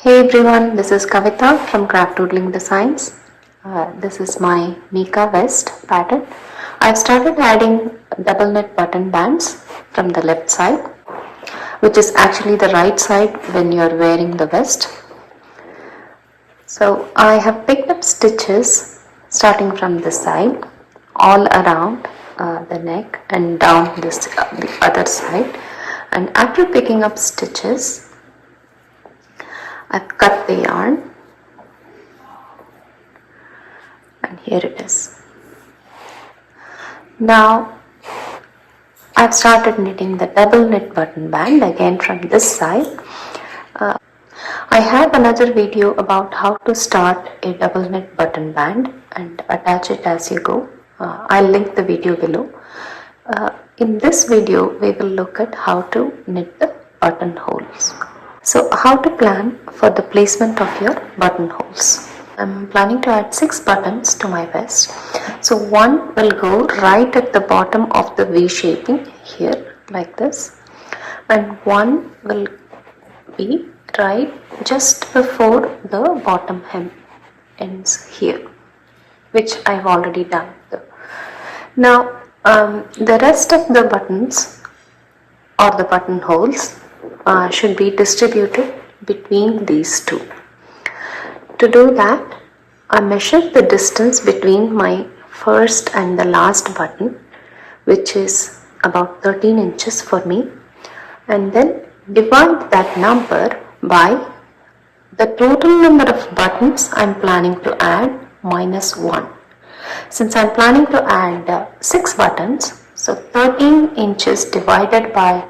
Hey everyone, this is Kavita from Craft Doodling Designs. This is my Mika vest pattern. I've started adding double knit button bands from the left side, which is actually the right side when you're wearing the vest. So I have picked up stitches starting from this side all around the neck and down the other side. And after picking up stitches, I've cut the yarn and here it is. Now I've started knitting the double knit button band again from this side. I have another video about how to start a double knit button band and attach it as you go. I'll link the video below. In this video we will look at how to knit the buttonholes. So how to plan for the placement of your buttonholes. I'm planning to add 6 buttons to my vest. So one will go right at the bottom of the V shaping here like this, and one will be right just before the bottom hem ends here, which I've already done. Now the rest of the buttons or the buttonholes should be distributed between these two. To do that, I measured the distance between my first and the last button, which is about 13 inches for me, and then divide that number by the total number of buttons I'm planning to add minus 1. Since I'm planning to add 6 buttons, so 13 inches divided by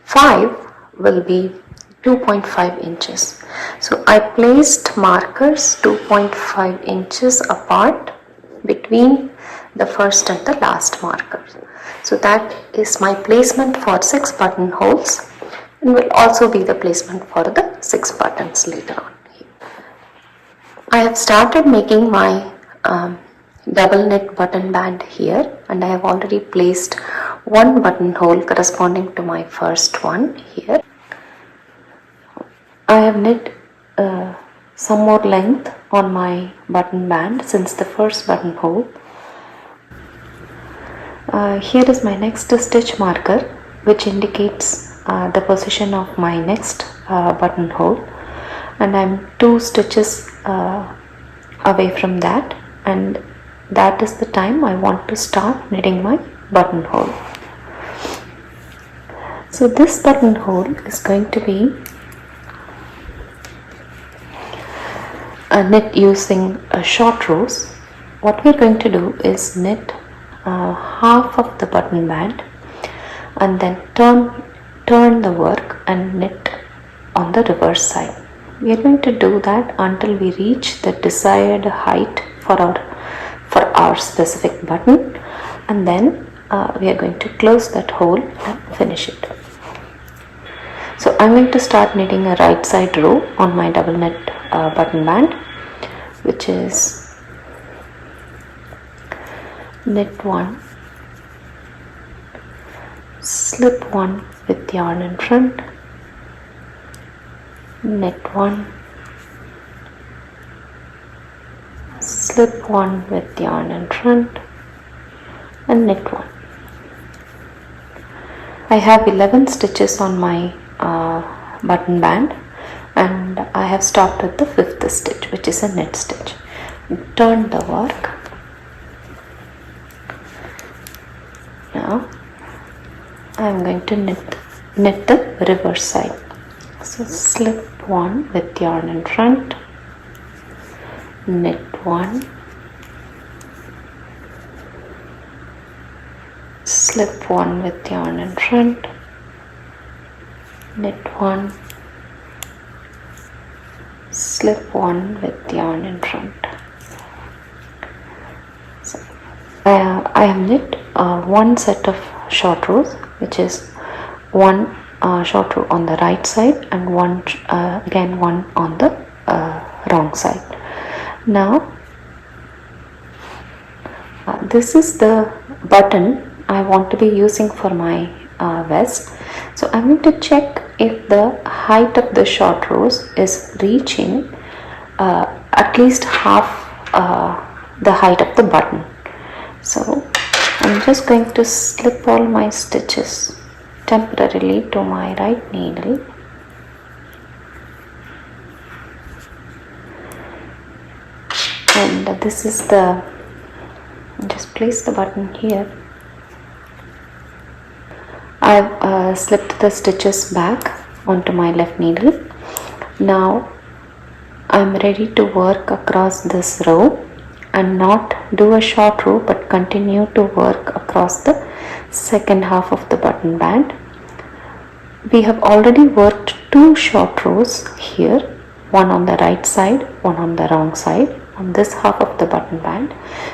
5 will be 2.5 inches. So I placed markers 2.5 inches apart between the first and the last marker. So that is my placement for 6 buttonholes, and will also be the placement for the 6 buttons later on. I have started making my double knit button band here, and I have already placed one buttonhole corresponding to my first one here. I have knit some more length on my button band since the first buttonhole. Here is my next stitch marker, which indicates the position of my next buttonhole, and I'm 2 stitches away from that, and that is the time I want to start knitting my buttonhole. So this buttonhole is going to be knit using short rows. What we're going to do is knit half of the button band and then turn the work and knit on the reverse side. We are going to do that until we reach the desired height for our specific button, and then we are going to close that hole and finish it. So I'm going to start knitting a right side row on my double knit button band, which is knit 1, slip 1 with yarn in front, knit 1, slip 1 with yarn in front, and knit 1. I have 11 stitches on my button band, and I have stopped at the 5th stitch, which is a knit stitch. Turn the work. Now I am going to knit the reverse side. So slip 1 with yarn in front, knit 1, slip 1 with yarn in front, knit 1, slip 1 with yarn in front. So I have knit one set of short rows, which is one short row on the right side and one on the wrong side. Now this is the button I want to be using for my vest. So I'm going to check if the height of the short rows is reaching at least half the height of the button. So I'm just going to slip all my stitches temporarily to my right needle. And this is the, just place the button here. I've slipped the stitches back onto my left needle. Now I'm ready to work across this row and not do a short row but continue to work across the second half of the button band. We have already worked 2 short rows here, one on the right side, one on the wrong side on this half of the button band,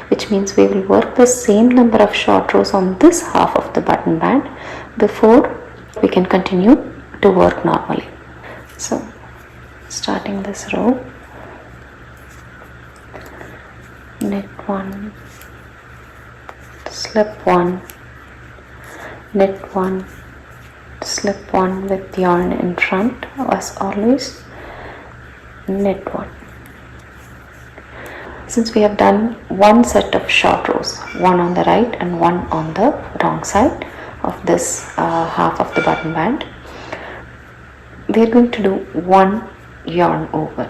which means we will work the same number of short rows on this half of the button band before we can continue to work normally. So starting this row, knit 1, slip 1, knit 1, slip 1 with yarn in front as always, knit 1. Since we have done one set of short rows, one on the right and one on the wrong side of this half of the button band, we are going to do one yarn over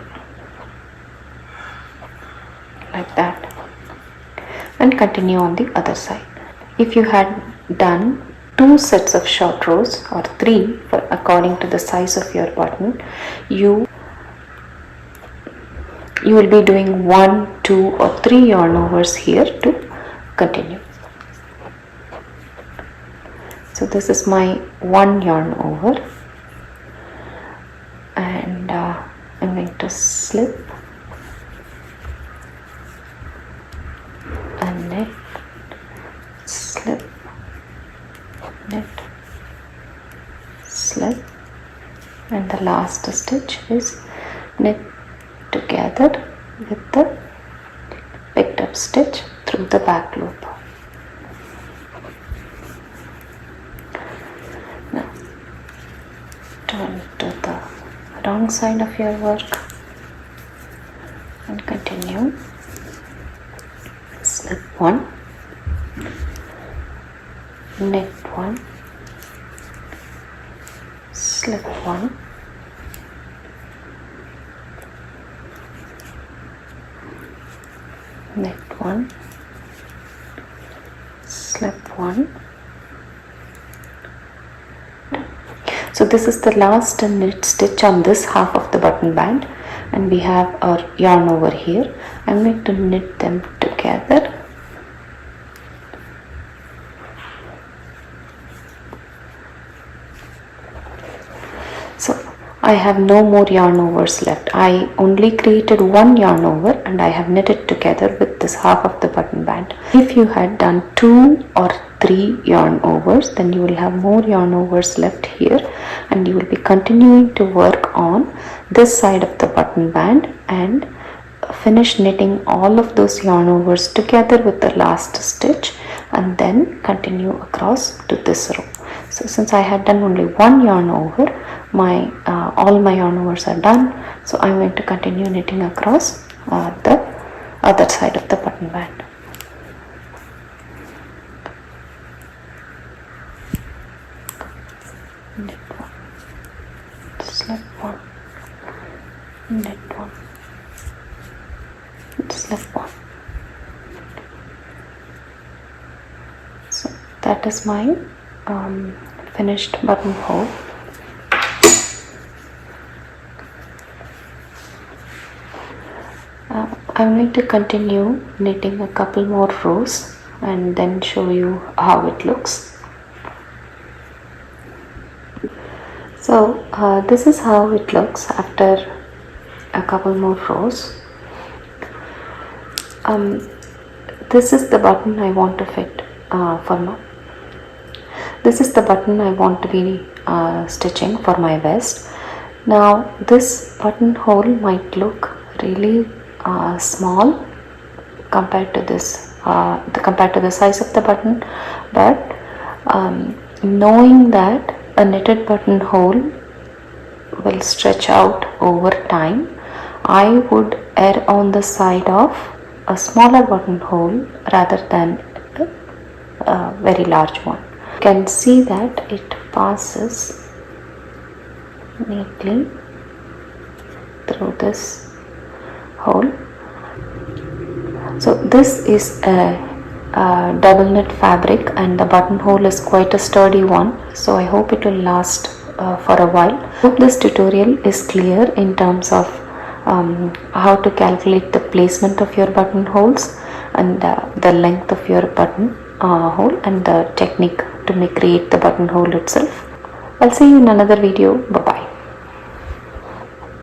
like that and continue on the other side. If you had done 2 sets of short rows or 3 according to the size of your button, you will be doing 1, 2 or 3 yarn overs here to continue. So this is my 1 yarn over, and I'm going to slip and knit, slip, knit, slip, and the last stitch is knit together with the picked up stitch through the back loop. Now turn to the wrong side of your work and continue. Slip 1, knit 1, slip 1, knit 1, slip 1. So this is the last knit stitch on this half of the button band, and we have our yarn over here. I'm going to knit them together. So I have no more yarn overs left. I only created 1 yarn over and I have knitted together with this half of the button band. If you had done 2 or 3 yarn overs, then you will have more yarn overs left here, and you will be continuing to work on this side of the button band and finish knitting all of those yarn overs together with the last stitch and then continue across to this row. So since I had done only 1 yarn over, all my yarn overs are done, so I'm going to continue knitting across the other side of the button band. Knit 1, slip 1, knit 1, slip 1. So that is my finished buttonhole. I'm going to continue knitting a couple more rows and then show you how it looks. So this is how it looks after a couple more rows. This is the button I want to fit this is the button I want to be stitching for my vest. Now this buttonhole might look really small compared to this compared to the size of the button, but knowing that a knitted buttonhole will stretch out over time, I would err on the side of a smaller buttonhole rather than a very large one. You can see that it passes neatly through this hole. So this is a double knit fabric, and the buttonhole is quite a sturdy one, so I hope it will last for a while. Hope this tutorial is clear in terms of how to calculate the placement of your buttonholes and the length of your button hole and the technique to create the buttonhole itself. I'll see you in another video. Bye bye.